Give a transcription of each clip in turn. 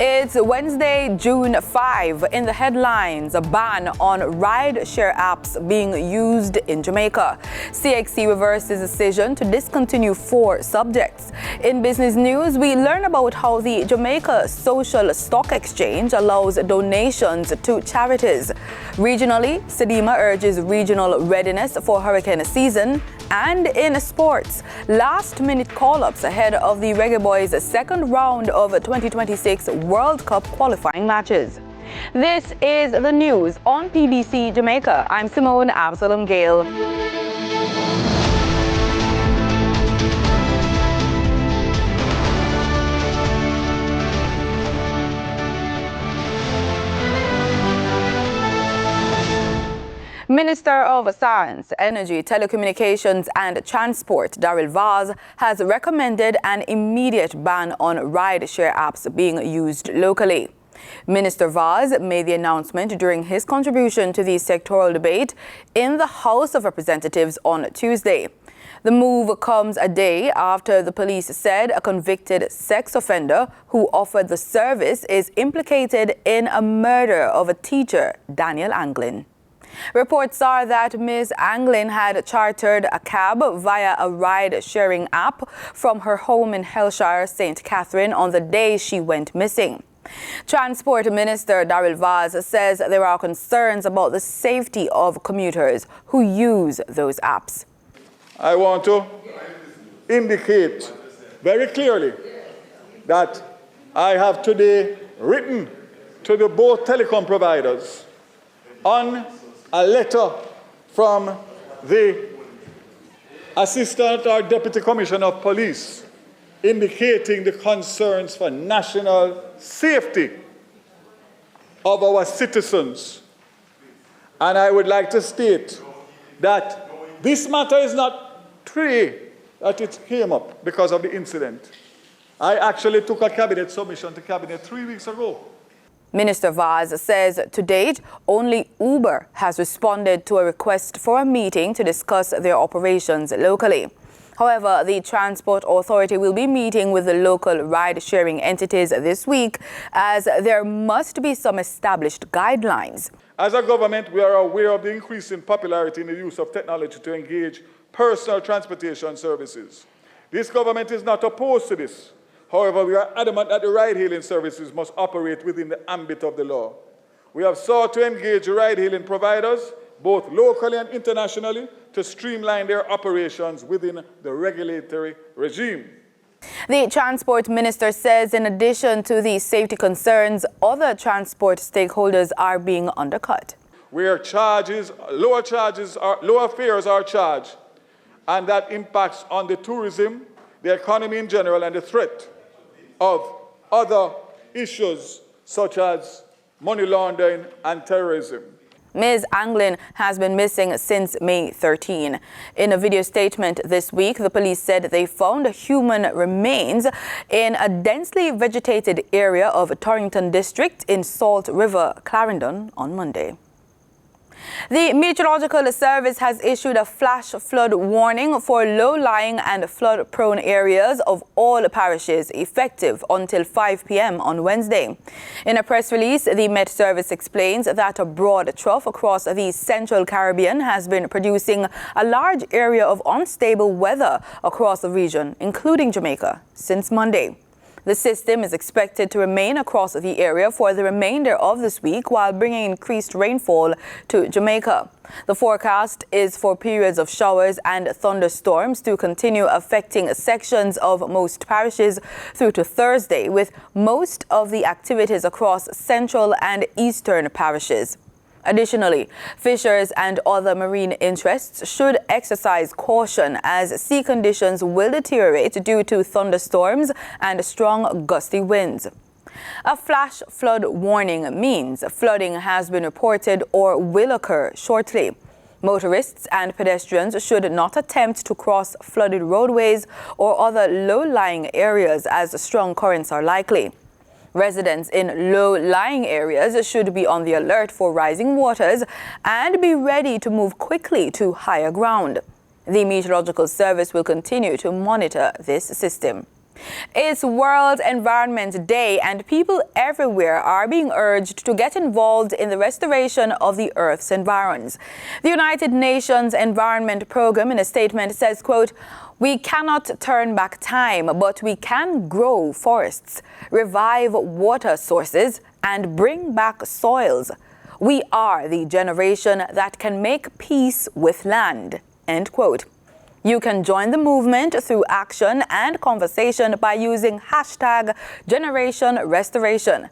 It's Wednesday, June 5. In the headlines, a ban on ride-share apps being used in Jamaica. CXC reverses decision to discontinue 4 subjects. In business news, we learn about how the Jamaica Social Stock Exchange allows donations to charities. Regionally, Sedima urges regional readiness for hurricane season. And in sports, last-minute call-ups ahead of the Reggae Boys' second round of 2026 World Cup qualifying matches. This is the news on PBC Jamaica. I'm Simone Absalom Gale. Minister of Science, Energy, Telecommunications and Transport, Daryl Vaz, has recommended an immediate ban on ride-share apps being used locally. Minister Vaz made the announcement during his contribution to the sectoral debate in the House of Representatives on Tuesday. The move comes a day after the police said a convicted sex offender who offered the service is implicated in a murder of a teacher, Daniel Anglin. Reports are that Ms. Anglin had chartered a cab via a ride-sharing app from her home in Hellshire, St. Catherine, on the day she went missing. Transport Minister Daryl Vaz says there are concerns about the safety of commuters who use those apps. I want to indicate very clearly that I have today written to the both telecom providers on a letter from the Assistant or Deputy Commissioner of Police indicating the concerns for national safety of our citizens. And I would like to state that this matter is not today that it came up because of the incident. I actually took a cabinet submission to cabinet 3 weeks ago. Minister Vaz says to date, only Uber has responded to a request for a meeting to discuss their operations locally. However, the Transport Authority will be meeting with the local ride-sharing entities this week as there must be some established guidelines. As a government, we are aware of the increasing popularity in the use of technology to engage personal transportation services. This government is not opposed to this. However, we are adamant that the ride-hailing services must operate within the ambit of the law. We have sought to engage ride-hailing providers, both locally and internationally, to streamline their operations within the regulatory regime. The Transport Minister says in addition to the safety concerns, other transport stakeholders are being undercut. Where lower fares are charged, and that impacts on the tourism, the economy in general, and the threat of other issues such as money laundering and terrorism. Ms. Anglin has been missing since May 13. In a video statement this week, the police said they found human remains in a densely vegetated area of Torrington District in Salt River, Clarendon on Monday. The Meteorological Service has issued a flash flood warning for low-lying and flood-prone areas of all parishes effective until 5 p.m. on Wednesday. In a press release, the Met Service explains that a broad trough across the Central Caribbean has been producing a large area of unstable weather across the region, including Jamaica, since Monday. The system is expected to remain across the area for the remainder of this week while bringing increased rainfall to Jamaica. The forecast is for periods of showers and thunderstorms to continue affecting sections of most parishes through to Thursday, with most of the activities across central and eastern parishes. Additionally, fishers and other marine interests should exercise caution as sea conditions will deteriorate due to thunderstorms and strong gusty winds. A flash flood warning means flooding has been reported or will occur shortly. Motorists and pedestrians should not attempt to cross flooded roadways or other low-lying areas as strong currents are likely. Residents in low-lying areas should be on the alert for rising waters and be ready to move quickly to higher ground. The Meteorological Service will continue to monitor this system. It's World Environment Day, and people everywhere are being urged to get involved in the restoration of the Earth's environs. The United Nations Environment Programme, in a statement, says, quote, "We cannot turn back time, but we can grow forests, revive water sources, and bring back soils. We are the generation that can make peace with land," end quote. You can join the movement through action and conversation by using hashtag Generation Restoration.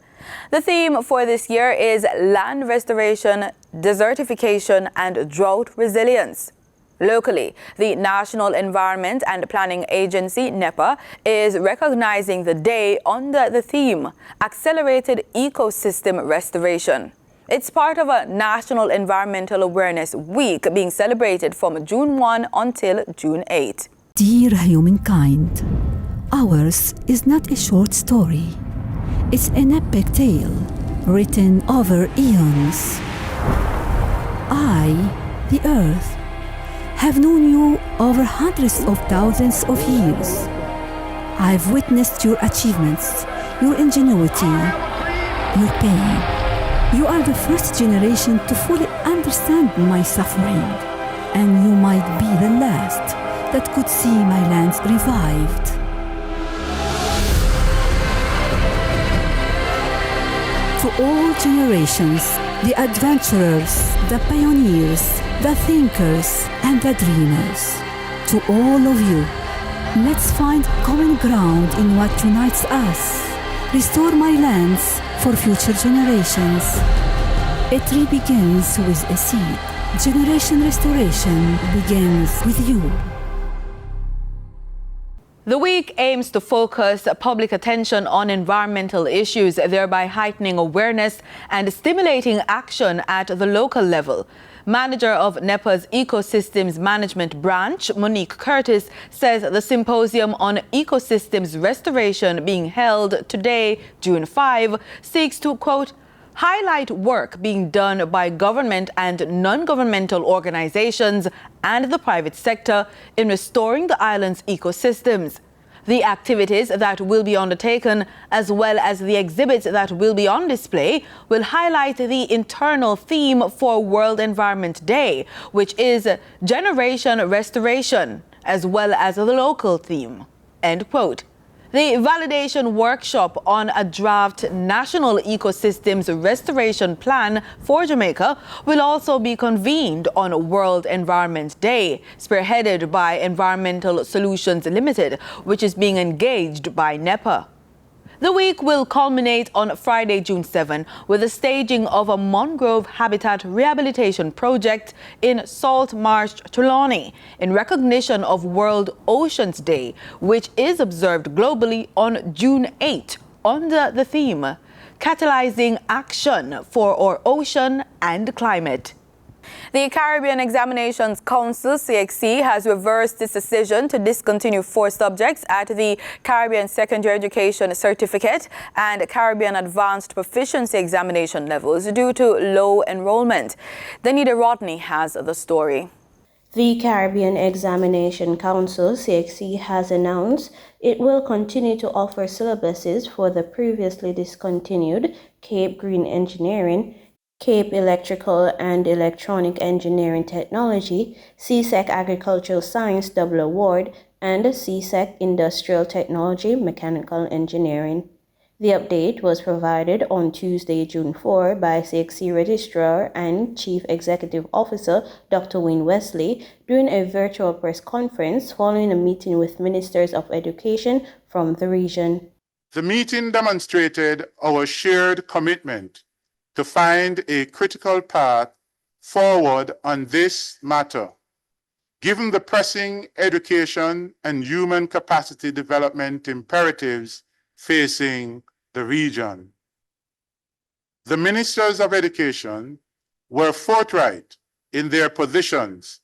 The theme for this year is land restoration, desertification, and drought resilience. Locally, the National Environment and Planning Agency, NEPA, is recognizing the day under the theme, Accelerated Ecosystem Restoration. It's part of a National Environmental Awareness Week being celebrated from June 1 until June 8. Dear humankind, ours is not a short story. It's an epic tale written over eons. I, the Earth, have known you over hundreds of thousands of years. I've witnessed your achievements, your ingenuity, your pain. You are the first generation to fully understand my suffering, and you might be the last that could see my lands revived. To all generations, the adventurers, the pioneers, the thinkers, and the dreamers, to all of you, let's find common ground in what unites us. Restore my lands for future generations. A tree begins with a seed. Generation restoration begins with you. The week aims to focus public attention on environmental issues, thereby heightening awareness and stimulating action at the local level. Manager of NEPA's Ecosystems Management Branch, Monique Curtis, says the symposium on ecosystems restoration being held today, June 5, seeks to, quote, highlight work being done by government and non-governmental organizations and the private sector in restoring the island's ecosystems. The activities that will be undertaken, as well as the exhibits that will be on display, will highlight the internal theme for World Environment Day, which is Generation Restoration, as well as the local theme, end quote. The validation workshop on a draft National Ecosystems Restoration Plan for Jamaica will also be convened on World Environment Day, spearheaded by Environmental Solutions Limited, which is being engaged by NEPA. The week will culminate on Friday, June 7, with the staging of a mangrove habitat rehabilitation project in Salt Marsh, Trelawney, in recognition of World Oceans Day, which is observed globally on June 8 under the theme, Catalyzing Action for Our Ocean and Climate. The Caribbean Examinations Council, CXC, has reversed its decision to discontinue 4 subjects at the Caribbean Secondary Education Certificate and Caribbean Advanced Proficiency Examination levels due to low enrollment. Danita Rodney has the story. The Caribbean Examination Council, CXC, has announced it will continue to offer syllabuses for the previously discontinued Cape Green Engineering, Cape Electrical and Electronic Engineering Technology, CSEC Agricultural Science Double Award, and CSEC Industrial Technology Mechanical Engineering. The update was provided on Tuesday, June 4 by CXC Registrar and Chief Executive Officer Dr. Wayne Wesley during a virtual press conference following a meeting with ministers of education from the region. The meeting demonstrated our shared commitment to find a critical path forward on this matter, given the pressing education and human capacity development imperatives facing the region. The ministers of education were forthright in their positions,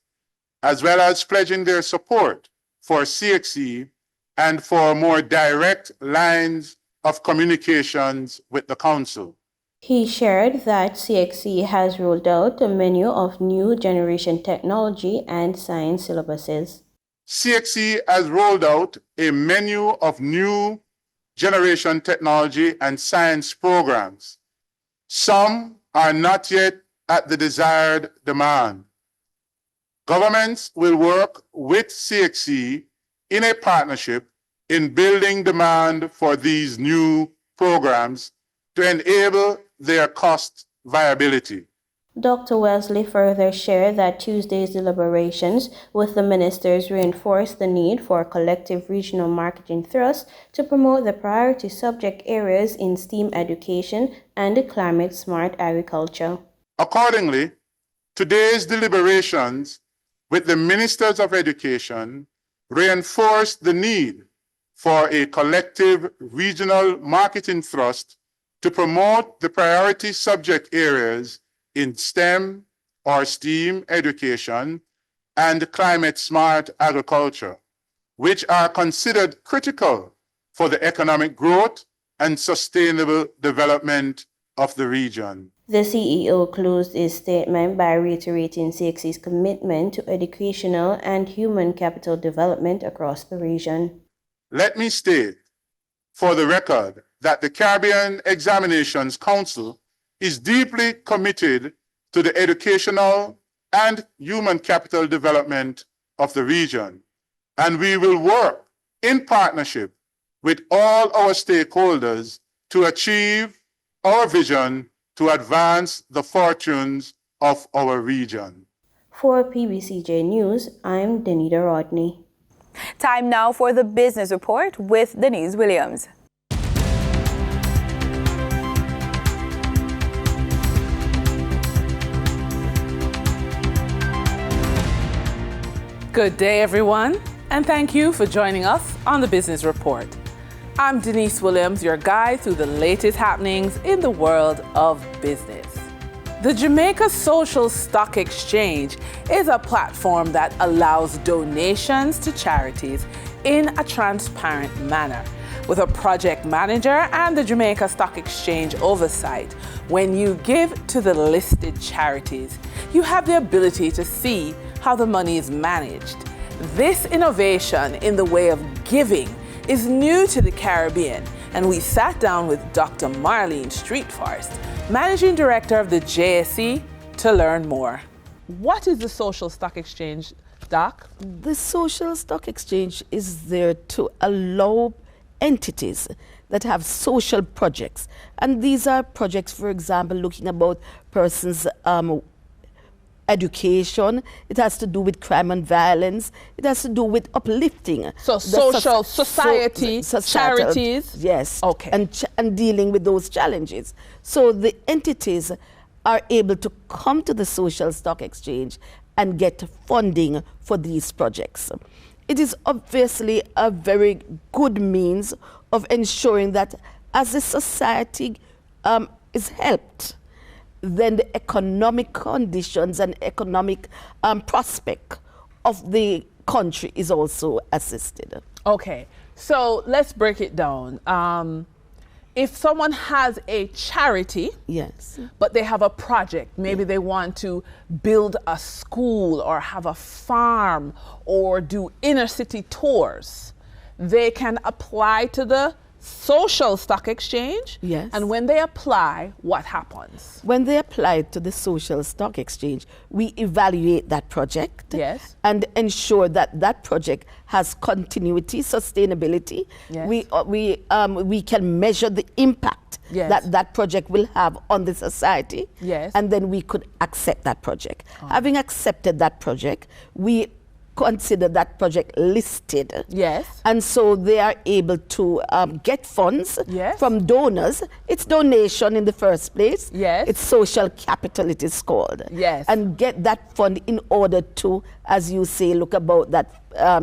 as well as pledging their support for CXC and for more direct lines of communications with the Council. He shared that CXC has rolled out a menu of new generation technology and science syllabuses. CXC has rolled out a menu of new generation technology and science programs. Some are not yet at the desired demand. Governments will work with CXC in a partnership in building demand for these new programs to enable their cost viability. Dr. Wesley further shared that Tuesday's deliberations with the ministers reinforced the need for collective regional marketing thrust to promote the priority subject areas in STEAM education and climate-smart agriculture. Accordingly, today's deliberations with the ministers of education reinforced the need for a collective regional marketing thrust to promote the priority subject areas in STEM or STEAM education and climate-smart agriculture, which are considered critical for the economic growth and sustainable development of the region. The CEO closed his statement by reiterating CXC's commitment to educational and human capital development across the region. Let me state for the record that the Caribbean Examinations Council is deeply committed to the educational and human capital development of the region, and we will work in partnership with all our stakeholders to achieve our vision to advance the fortunes of our region. For PBCJ News, I'm Denita Rodney. Time now for the business report with Denise Williams. Good day, everyone, and thank you for joining us on the Business Report. I'm Denise Williams, your guide through the latest happenings in the world of business. The Jamaica Social Stock Exchange is a platform that allows donations to charities in a transparent manner, with a project manager and the Jamaica Stock Exchange oversight. When you give to the listed charities, you have the ability to see how the money is managed. This innovation in the way of giving is new to the Caribbean, and we sat down with Dr. Marlene Streetforest, Managing Director of the JSE, to learn more. What is the Social Stock Exchange, Doc? The Social Stock Exchange is there to allow entities that have social projects. And these are projects, for example, looking about persons' education. It has to do with crime and violence. It has to do with uplifting. So social, society, charities? Yes. Okay. And dealing with those challenges. So the entities are able to come to the Social Stock Exchange and get funding for these projects. It is obviously a very good means of ensuring that as the society is helped, then the economic conditions and economic prospect of the country is also assisted. Okay, so let's break it down. If someone has a charity, yes, but they have a project, maybe they want to build a school or have a farm or do inner city tours, they can apply to the Social Stock Exchange. Yes. And when they apply, what happens? When they apply to the Social Stock Exchange, we evaluate that project. Yes. And ensure that that project has continuity, sustainability. Yes. We can measure the impact Yes. that that project will have on the society. Yes. And then we could accept that project. Having accepted that project, we consider that project listed. Yes. And so they are able to get funds Yes. from donors. It's donation in the first place. Yes. It's social capital, it is called. Yes. And get that fund in order to, as you say, look about that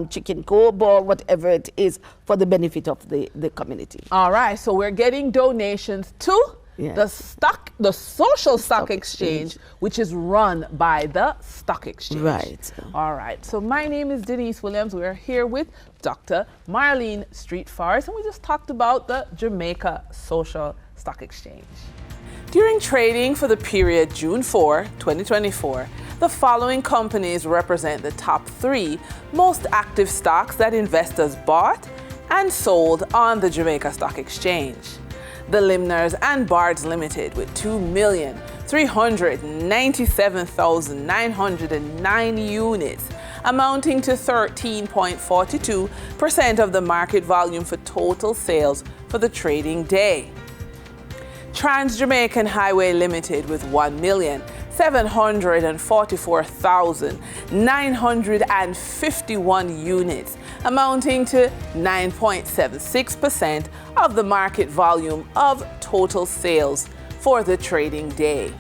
chicken coop or whatever it is for the benefit of the community. All right, so we're getting donations to Yes. the Social Stock Exchange, which is run by the Stock Exchange. Right. All right. So my name is Denise Williams. We're here with Dr. Marlene Streetforest, and we just talked about the Jamaica Social Stock Exchange. During trading for the period June 4, 2024, the following companies represent the top 3 most active stocks that investors bought and sold on the Jamaica Stock Exchange. The Limners and Bards Limited with 2,397,909 units, amounting to 13.42% of the market volume for total sales for the trading day. Trans-Jamaican Highway Limited with 1,744,951 units, amounting to 9.76% of the market volume of total sales for the trading day.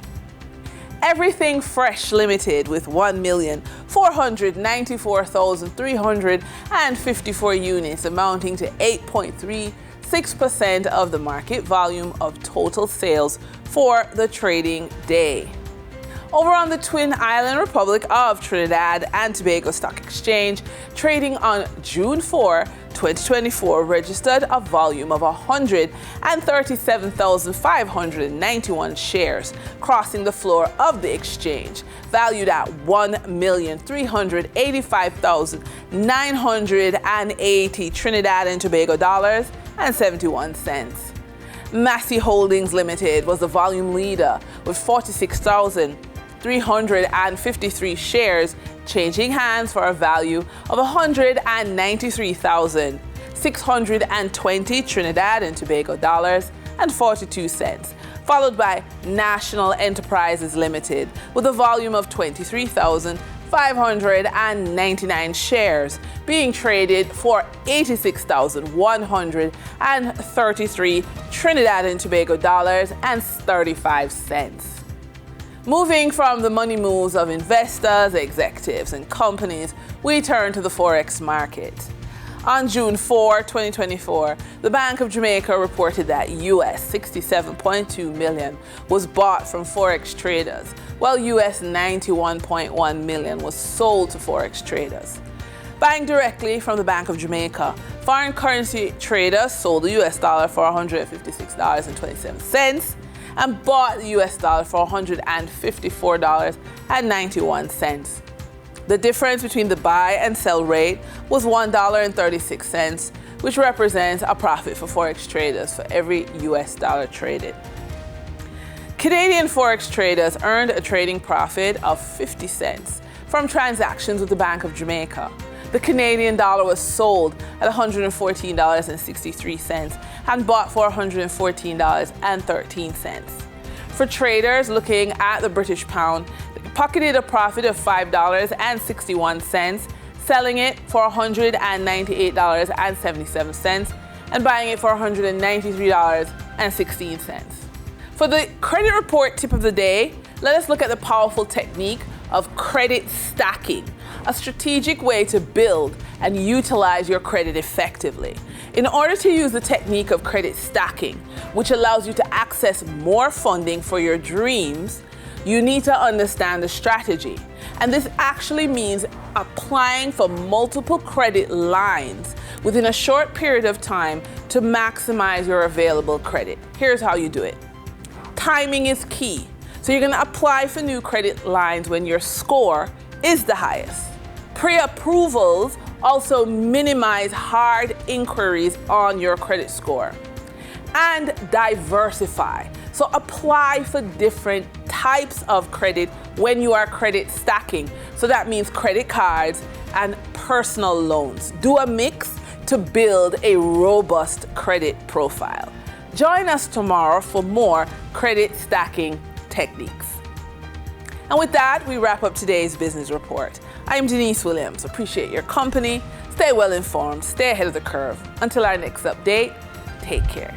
Everything Fresh Limited with 1,494,354 units, amounting to 8.36% of the market volume of total sales for the trading day. Over on the Twin Island Republic of Trinidad and Tobago Stock Exchange, trading on June 4, 2024, registered a volume of 137,591 shares, crossing the floor of the exchange, valued at $1,385,980 Trinidad and Tobago dollars and 71 cents. Massey Holdings Limited was the volume leader with 46,353 shares, changing hands for a value of 193,620 Trinidad and Tobago dollars and 42 cents, followed by National Enterprises Limited with a volume of 23,599 shares, being traded for 86,133 Trinidad and Tobago dollars and 35 cents. Moving from the money moves of investors, executives, and companies, we turn to the Forex market. On June 4, 2024, the Bank of Jamaica reported that US $67.2 million was bought from Forex traders, while US $91.1 million was sold to Forex traders. Buying directly from the Bank of Jamaica, foreign currency traders sold the US dollar for $156.27 and bought the US dollar for $154.91. The difference between the buy and sell rate was $1.36, which represents a profit for Forex traders for every US dollar traded. Canadian Forex traders earned a trading profit of 50 cents from transactions with the Bank of Jamaica. The Canadian dollar was sold at $114.63 and bought for $114.13. For traders looking at the British pound, they pocketed a profit of $5.61, selling it for $198.77 and buying it for $193.16. For the credit report tip of the day, let us look at the powerful technique of credit stacking, a strategic way to build and utilize your credit effectively. In order to use the technique of credit stacking, which allows you to access more funding for your dreams, you need to understand the strategy. And this actually means applying for multiple credit lines within a short period of time to maximize your available credit. Here's how you do it. Timing is key. So you're going to apply for new credit lines when your score is the highest. Pre-approvals also minimize hard inquiries on your credit score. And diversify. So apply for different types of credit when you are credit stacking. So that means credit cards and personal loans. Do a mix to build a robust credit profile. Join us tomorrow for more credit stacking techniques. And with that, we wrap up today's business report. I'm Denise Williams. Appreciate your company. Stay well informed, stay ahead of the curve. Until our next update, take care.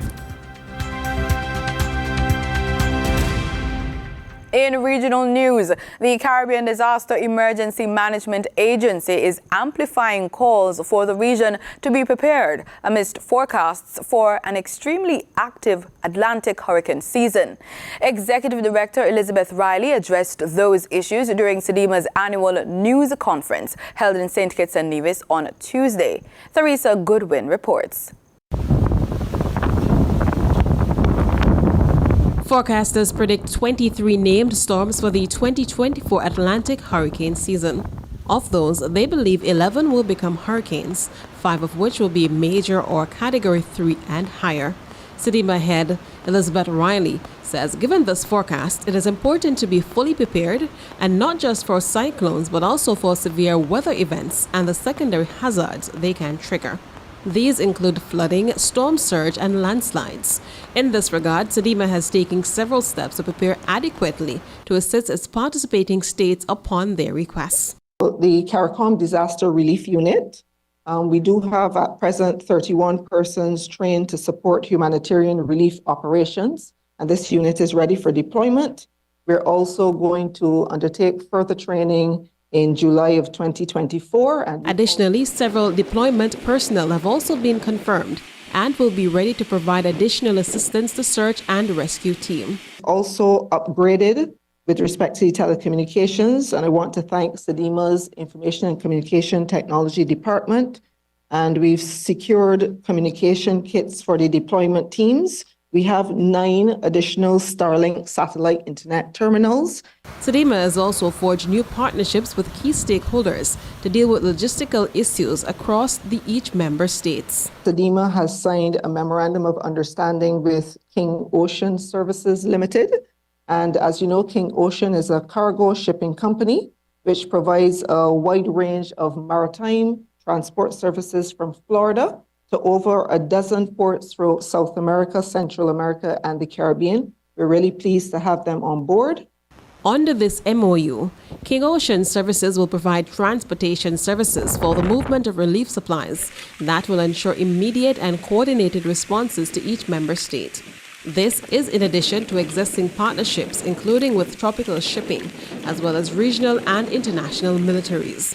In regional news, the Caribbean Disaster Emergency Management Agency is amplifying calls for the region to be prepared amidst forecasts for an extremely active Atlantic hurricane season. Executive Director Elizabeth Riley addressed those issues during SEDIMA's annual news conference held in St. Kitts and Nevis on Tuesday. Theresa Goodwin reports. Forecasters predict 23 named storms for the 2024 Atlantic hurricane season. Of those, they believe 11 will become hurricanes, 5 of which will be major or Category 3 and higher. Sedima head Elizabeth Riley says given this forecast, it is important to be fully prepared, and not just for cyclones but also for severe weather events and the secondary hazards they can trigger. These include flooding, storm surge, and landslides. In this regard, Sedima has taken several steps to prepare adequately to assist its participating states upon their requests. The CARICOM Disaster Relief Unit. We do have at present 31 persons trained to support humanitarian relief operations, and this unit is ready for deployment. We're also going to undertake further training in July of 2024. Additionally, several deployment personnel have also been confirmed and will be ready to provide additional assistance to search and rescue team. Also upgraded with respect to the telecommunications, and I want to thank Sedima's Information and Communication Technology Department, and we've secured communication kits for the deployment teams. We have 9 additional Starlink satellite internet terminals. Sedima has also forged new partnerships with key stakeholders to deal with logistical issues across each member states. Sedima has signed a memorandum of understanding with King Ocean Services Limited. And as you know, King Ocean is a cargo shipping company which provides a wide range of maritime transport services from Florida to over a dozen ports throughout South America, Central America, and the Caribbean. We're really pleased to have them on board. Under this MOU, King Ocean Services will provide transportation services for the movement of relief supplies that will ensure immediate and coordinated responses to each member state. This is in addition to existing partnerships, including with tropical shipping, as well as regional and international militaries.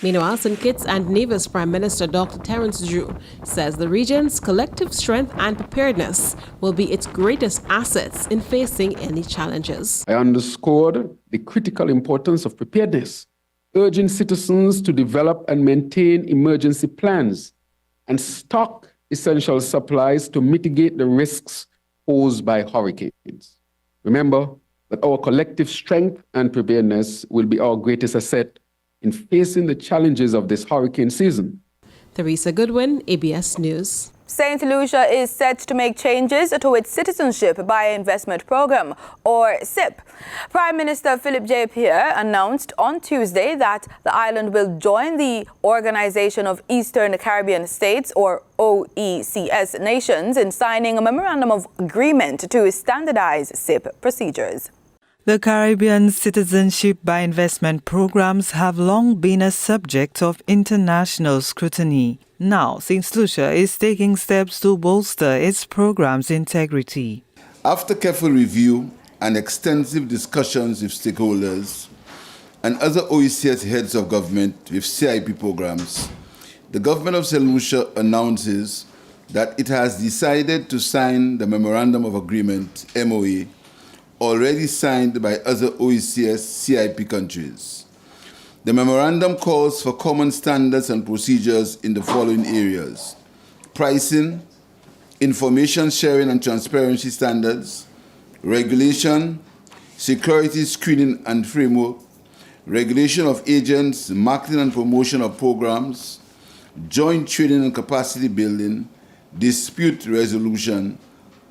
Meanwhile, St. Kitts and Nevis Prime Minister Dr. Terence Drew says the region's collective strength and preparedness will be its greatest assets in facing any challenges. I underscored the critical importance of preparedness, urging citizens to develop and maintain emergency plans and stock essential supplies to mitigate the risks posed by hurricanes. Remember that our collective strength and preparedness will be our greatest asset in facing the challenges of this hurricane season. Theresa Goodwin, ABS News. St. Lucia is set to make changes to its Citizenship by Investment Program, or CIP. Prime Minister Philip J. Pierre announced on Tuesday that the island will join the Organization of Eastern Caribbean States, or OECS nations, in signing a memorandum of agreement to standardize CIP procedures. The Caribbean Citizenship by Investment programs have long been a subject of international scrutiny. Now, St. Lucia is taking steps to bolster its program's integrity. After careful review and extensive discussions with stakeholders and other OECS heads of government with CIP programs, the government of St. Lucia announces that it has decided to sign the Memorandum of Agreement, MOA, already signed by other OECS CIP countries. The memorandum calls for common standards and procedures in the following areas: pricing, information sharing and transparency standards, regulation, security screening and framework, regulation of agents, marketing and promotion of programs, joint training and capacity building, dispute resolution,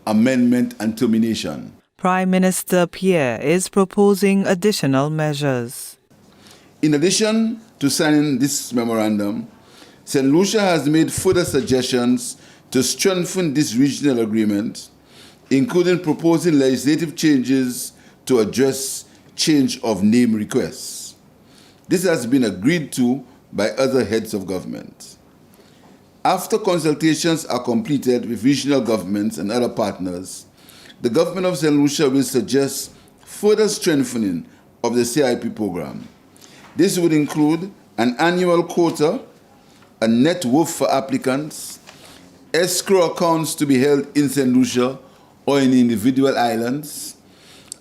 amendment and termination. Prime Minister Pierre is proposing additional measures. In addition to signing this memorandum, St. Lucia has made further suggestions to strengthen this regional agreement, including proposing legislative changes to address change of name requests. This has been agreed to by other heads of government. After consultations are completed with regional governments and other partners, the government of St. Lucia will suggest further strengthening of the CIP program. This would include an annual quota, a net worth for applicants, escrow accounts to be held in St. Lucia or in individual islands,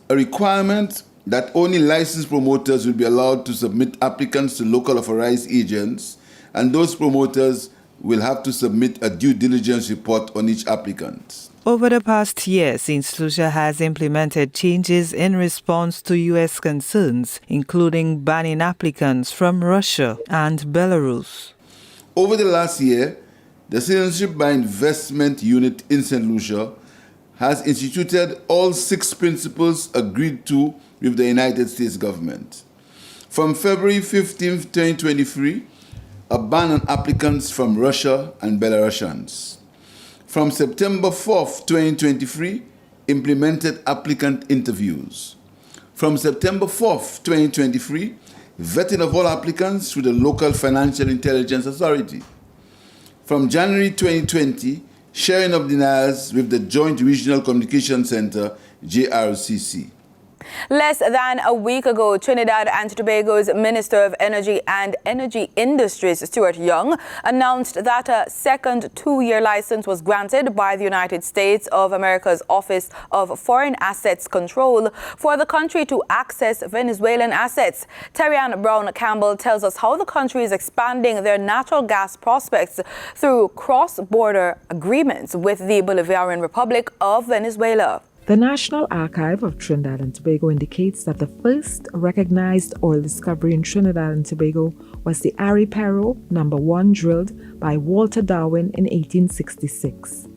a requirement that only licensed promoters will be allowed to submit applicants to local authorized agents, and those promoters will have to submit a due diligence report on each applicant. Over the past year, St. Lucia has implemented changes in response to U.S. concerns, including banning applicants from Russia and Belarus. Over the last year, the Citizenship by Investment Unit in St. Lucia has instituted all 6 principles agreed to with the United States government. From February 15, 2023, a ban on applicants from Russia and Belarusians. From September 4, 2023, implemented applicant interviews. From September 4, 2023, vetting of all applicants through the local Financial Intelligence Authority. From January 2020, sharing of denials with the Joint Regional Communication Center, JRCC. Less than a week ago, Trinidad and Tobago's Minister of Energy and Energy Industries, Stuart Young, announced that a second 2-year license was granted by the United States of America's Office of Foreign Assets Control for the country to access Venezuelan assets. Terrian Brown Campbell tells us how the country is expanding their natural gas prospects through cross-border agreements with the Bolivarian Republic of Venezuela. The National Archive of Trinidad and Tobago indicates that the first recognized oil discovery in Trinidad and Tobago was the Aripero No. 1 drilled by Walter Darwin in 1866.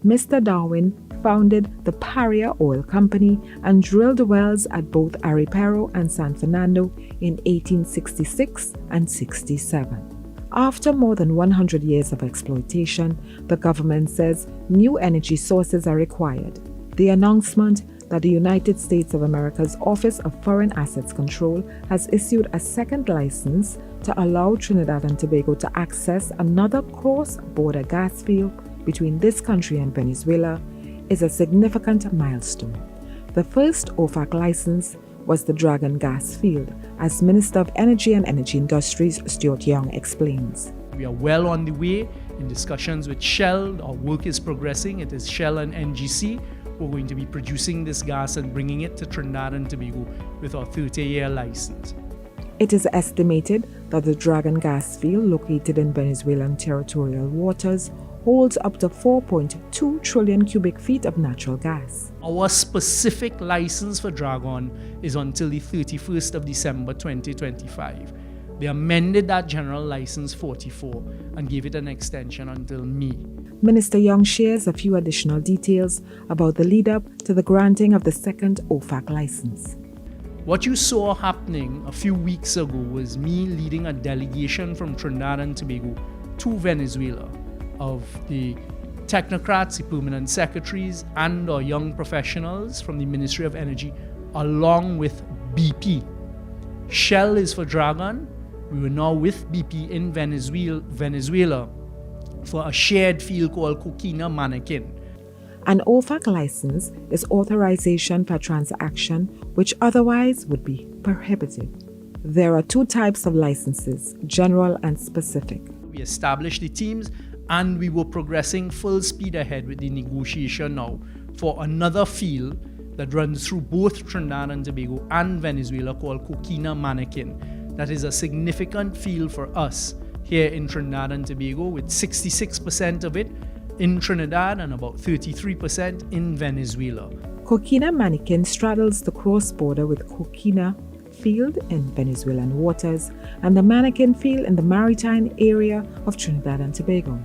Mr. Darwin founded the Paria Oil Company and drilled wells at both Aripero and San Fernando in 1866 and 67. After more than 100 years of exploitation, the government says new energy sources are required. The announcement that the United States of America's Office of Foreign Assets Control has issued a second license to allow Trinidad and Tobago to access another cross-border gas field between this country and Venezuela is a significant milestone. The first OFAC license was the Dragon gas field, as Minister of Energy and Energy Industries Stuart Young explains. We are well on the way in discussions with Shell. Our work is progressing. It is Shell and NGC. We're going to be producing this gas and bringing it to Trinidad and Tobago with our 30-year license. It is estimated that the Dragon gas field, located in Venezuelan territorial waters, holds up to 4.2 trillion cubic feet of natural gas. Our specific license for Dragon is until the 31st of December 2025. They amended that General License 44 and gave it an extension until May. Minister Young shares a few additional details about the lead-up to the granting of the second OFAC license. What you saw happening a few weeks ago was me leading a delegation from Trinidad and Tobago to Venezuela of the technocrats, the permanent secretaries, and our young professionals from the Ministry of Energy, along with BP. Shell is for Dragon. We were now with BP in Venezuela for a shared field called Coquina Mannequin. An OFAC license is authorization for transaction which otherwise would be prohibited. There are 2 types of licenses, general and specific. We established the teams and we were progressing full speed ahead with the negotiation now for another field that runs through both Trinidad and Tobago and Venezuela called Coquina Mannequin. That is a significant field for us here in Trinidad and Tobago, with 66% of it in Trinidad and about 33% in Venezuela. Coquina Mannequin straddles the cross-border with Coquina Field in Venezuelan waters and the Mannequin Field in the maritime area of Trinidad and Tobago.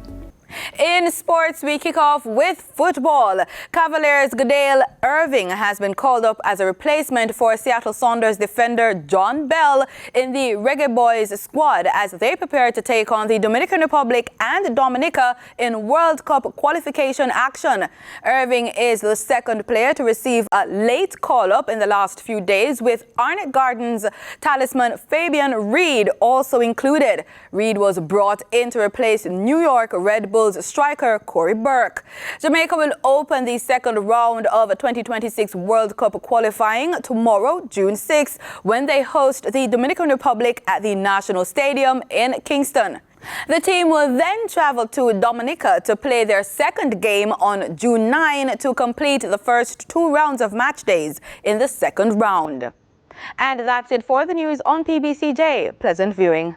In sports, we kick off with football. Cavaliers' Goodale Irving has been called up as a replacement for Seattle Sounders defender John Bell in the Reggae Boys squad as they prepare to take on the Dominican Republic and Dominica in World Cup qualification action. Irving is the second player to receive a late call-up in the last few days, with Arnett Gardens talisman Fabian Reed also included. Reed was brought in to replace New York Red Bulls striker Corey Burke. Jamaica will open the second round of 2026 World Cup qualifying tomorrow, June 6, when they host the Dominican Republic at the National Stadium in Kingston. The team will then travel to Dominica to play their second game on June 9 to complete the first 2 rounds of match days in the second round. And that's it for the news on PBCJ. Pleasant viewing.